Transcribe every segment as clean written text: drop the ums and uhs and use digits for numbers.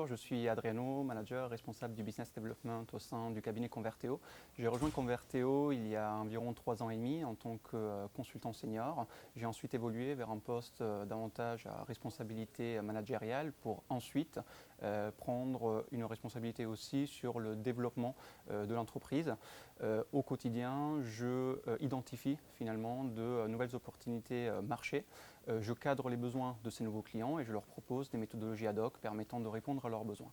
bonjour, je suis Adriano, manager responsable du business development au sein du cabinet Converteo. J'ai rejoint Converteo il y a environ 3 ans et demi en tant que consultant senior. J'ai ensuite évolué vers un poste davantage à responsabilité managériale pour ensuite prendre une responsabilité aussi sur le développement de l'entreprise. Au quotidien, je identifie finalement de nouvelles opportunités marché. Je cadre les besoins de ces nouveaux clients et je leur propose des méthodologies ad hoc permettant de répondre à leurs besoins.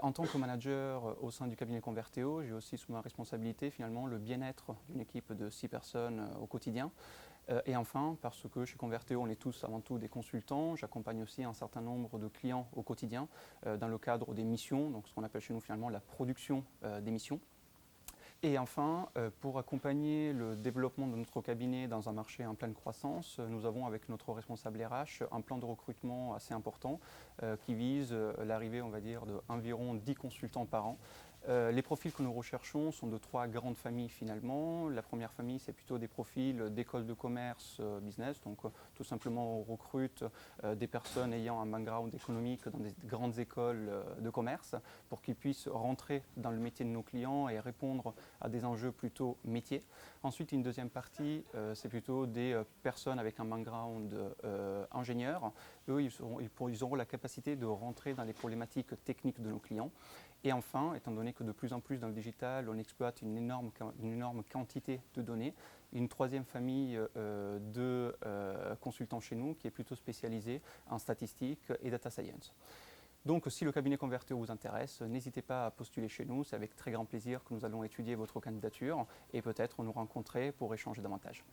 En tant que manager au sein du cabinet Converteo, j'ai aussi sous ma responsabilité finalement le bien-être d'une équipe de 6 personnes au quotidien. Et enfin, parce que chez Converteo, on est tous avant tout des consultants, j'accompagne aussi un certain nombre de clients au quotidien dans le cadre des missions, donc ce qu'on appelle chez nous finalement la production des missions. Et enfin, pour accompagner le développement de notre cabinet dans un marché en pleine croissance, nous avons avec notre responsable RH un plan de recrutement assez important qui vise l'arrivée, on va dire, d'environ 10 consultants par an. Les profils que nous recherchons sont de 3 grandes familles finalement. La première famille, c'est plutôt des profils d'écoles de commerce business, donc tout simplement on recrute des personnes ayant un background économique dans des grandes écoles de commerce pour qu'ils puissent rentrer dans le métier de nos clients et répondre à des enjeux plutôt métiers. Ensuite, une deuxième partie, c'est plutôt des personnes avec un background ingénieur. Eux, ils auront la capacité de rentrer dans les problématiques techniques de nos clients. Et enfin, étant donné que de plus en plus dans le digital, on exploite une énorme quantité de données, une troisième famille de consultants chez nous qui est plutôt spécialisée en statistiques et data science. Donc si le cabinet Converteo vous intéresse, n'hésitez pas à postuler chez nous, c'est avec très grand plaisir que nous allons étudier votre candidature et peut-être nous rencontrer pour échanger davantage.